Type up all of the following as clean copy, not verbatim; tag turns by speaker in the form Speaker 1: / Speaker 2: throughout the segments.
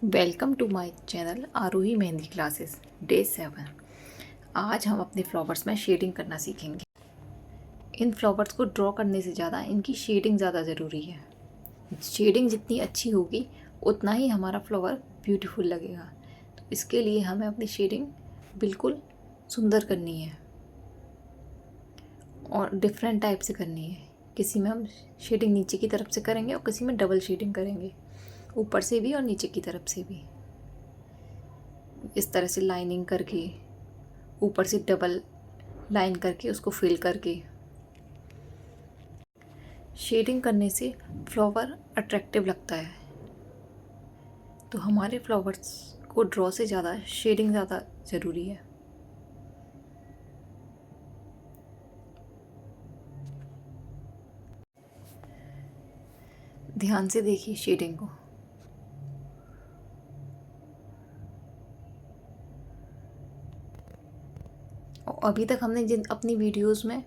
Speaker 1: Welcome to my channel Aarohi Mehndi classes day 7। आज हम अपने फ्लावर्स में शेडिंग करना सीखेंगे। इन फ्लावर्स को ड्रॉ करने से ज़्यादा इनकी शेडिंग ज़्यादा ज़रूरी है। शेडिंग जितनी अच्छी होगी उतना ही हमारा फ्लावर ब्यूटीफुल लगेगा। तो इसके लिए हमें अपनी शेडिंग बिल्कुल सुंदर करनी है और डिफरेंट टाइप से करनी है। किसी में हम शेडिंग नीचे की तरफ से करेंगे और किसी में डबल शेडिंग करेंगे, ऊपर से भी और नीचे की तरफ से भी। इस तरह से लाइनिंग करके ऊपर से डबल लाइन करके उसको फिल करके शेडिंग करने से फ्लावर अट्रैक्टिव लगता है। तो हमारे फ्लावर्स को ड्रॉ से ज़्यादा शेडिंग ज़्यादा ज़रूरी है। ध्यान से देखिए शेडिंग को। और अभी तक हमने जिन अपनी वीडियोस में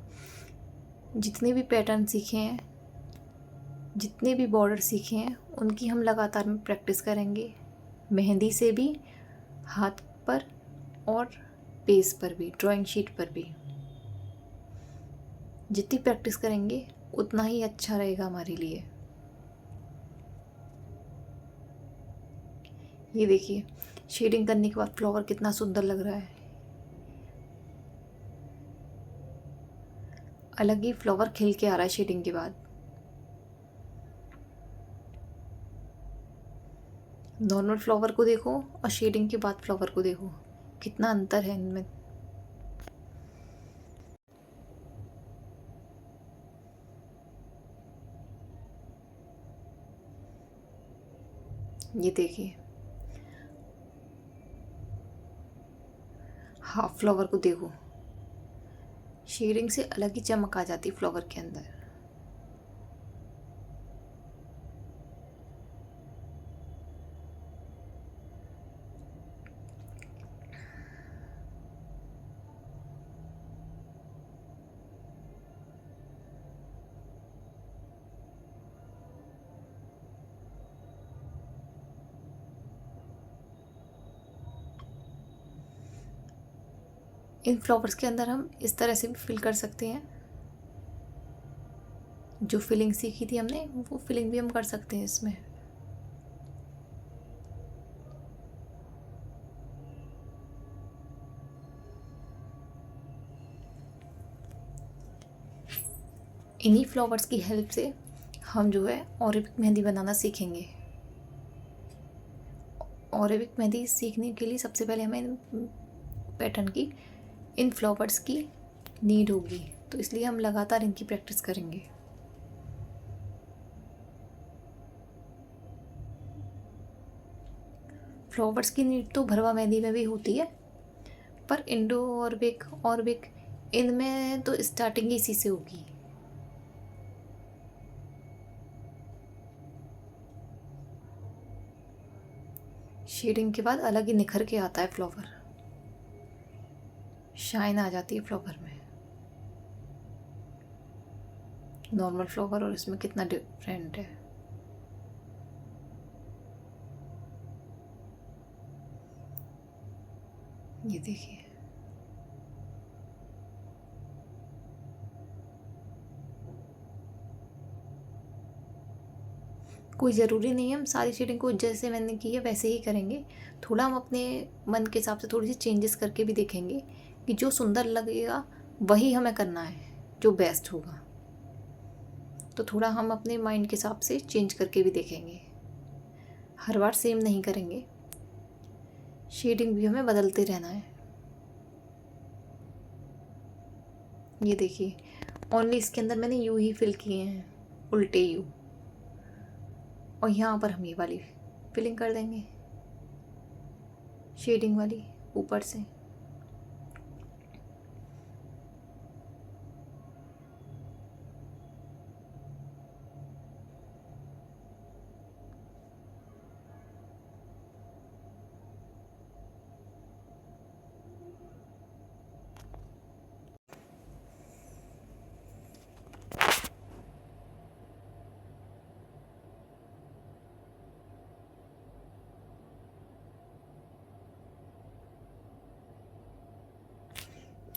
Speaker 1: जितने भी पैटर्न सीखे हैं, जितने भी बॉर्डर सीखे हैं, उनकी हम लगातार में प्रैक्टिस करेंगे। मेहंदी से भी, हाथ पर और पेज पर भी, ड्राइंग शीट पर भी। जितनी प्रैक्टिस करेंगे उतना ही अच्छा रहेगा हमारे लिए। ये देखिए शेडिंग करने के बाद फ्लावर कितना सुंदर लग रहा है। अलग ही फ्लावर खिल के आ रहा है शेडिंग के बाद। नॉर्मल फ्लावर को देखो और शेडिंग के बाद फ्लावर को देखो, कितना अंतर है इनमें। ये देखिए हाफ फ्लावर को देखो, शेडिंग से अलग ही चमक आ जाती है फ्लावर के अंदर। इन फ्लावर्स के अंदर हम इस तरह से भी फिल कर सकते हैं। जो फिलिंग सीखी थी हमने वो फिलिंग भी हम कर सकते हैं इसमें। इन्हीं फ्लावर्स की हेल्प से हम जो है अरेबिक मेहंदी बनाना सीखेंगे। अरेबिक मेहंदी सीखने के लिए सबसे पहले हमें पैटर्न की, इन फ्लावर्स की नीड होगी। तो इसलिए हम लगातार इनकी प्रैक्टिस करेंगे। फ्लावर्स की नीड तो भरवा मेहंदी में भी होती है, पर इंडो अरेबिक इनमें तो स्टार्टिंग इसी से होगी। शेडिंग के बाद अलग ही निखर के आता है फ्लावर, शाइन आ जाती है फ्लावर में। नॉर्मल फ्लावर और इसमें कितना डिफरेंट है। ये देखिए कोई ज़रूरी नहीं है हम सारी शेडिंग को जैसे मैंने की है वैसे ही करेंगे। थोड़ा हम अपने मन के हिसाब से थोड़ी सी चेंजेस करके भी देखेंगे कि जो सुंदर लगेगा वही हमें करना है, जो बेस्ट होगा। तो थोड़ा हम अपने माइंड के हिसाब से चेंज करके भी देखेंगे। हर बार सेम नहीं करेंगे, शेडिंग भी हमें बदलते रहना है। ये देखिए ओनली इसके अंदर मैंने यू ही फिल किए हैं, उल्टे यू। और यहाँ पर हम ये वाली फिलिंग कर देंगे, शेडिंग वाली ऊपर से।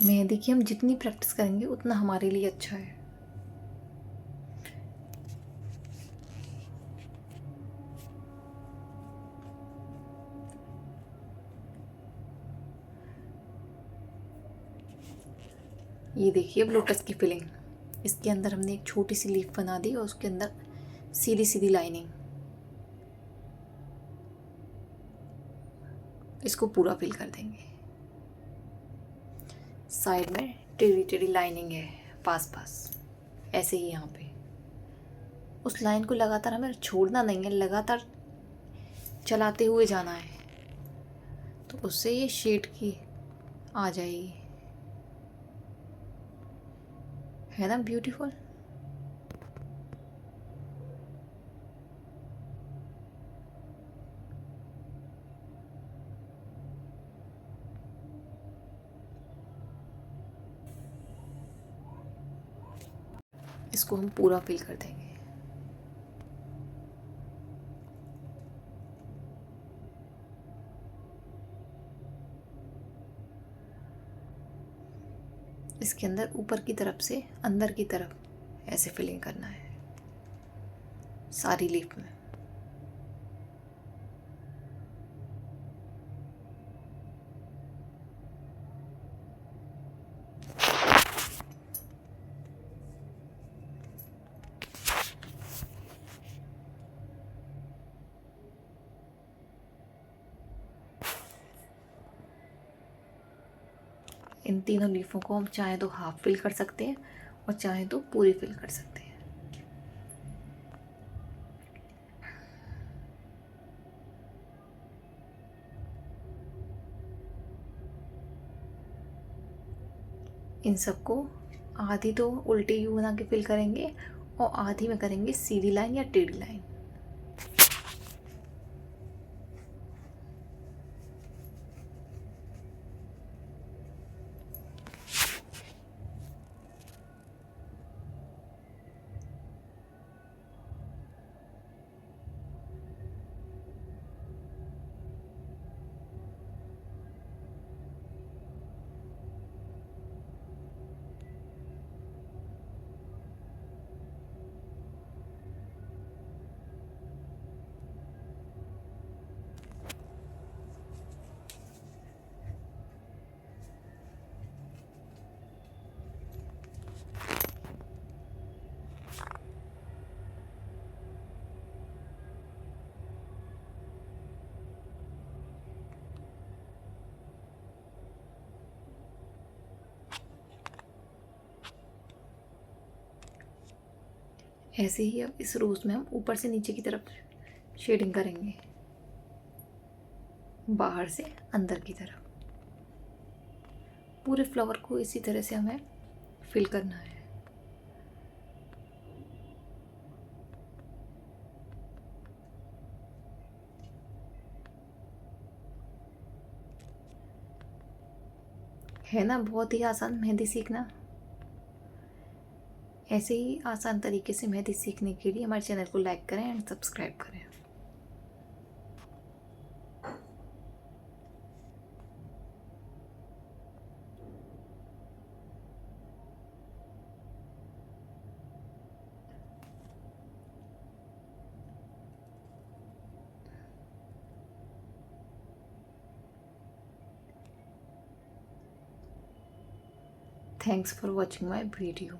Speaker 1: मेहंदी की हम जितनी प्रैक्टिस करेंगे उतना हमारे लिए अच्छा है। ये देखिए अब लोटस की फिलिंग, इसके अंदर हमने एक छोटी सी लीफ बना दी और उसके अंदर सीधी सीधी लाइनिंग, इसको पूरा फिल कर देंगे। साइड में टेढ़ी टेढ़ी लाइनिंग है पास पास, ऐसे ही यहाँ पे उस लाइन को लगातार हमें छोड़ना नहीं है, लगातार चलाते हुए जाना है, तो उससे ये शेड की आ जाएगी। है ना ब्यूटीफुल। इसको हम पूरा फिल कर देंगे। इसके अंदर ऊपर की तरफ से अंदर की तरफ ऐसे फिलिंग करना है सारी लीफ में। इन तीनों लीफों को हम चाहे तो हाफ फिल कर सकते हैं और चाहे तो पूरी फिल कर सकते हैं। इन सबको आधी तो उल्टी यू बना के फिल करेंगे और आधी में करेंगे सीधी लाइन या टेढ़ी लाइन। ऐसे ही अब इस रोज में हम ऊपर से नीचे की तरफ शेडिंग करेंगे, बाहर से अंदर की तरफ। पूरे फ्लावर को इसी तरह से हमें फिल करना है। है ना बहुत ही आसान मेहंदी सीखना। ऐसे ही आसान तरीके से मेहंदी सीखने के लिए हमारे चैनल को लाइक करें एंड सब्सक्राइब करें। Thanks for watching my video.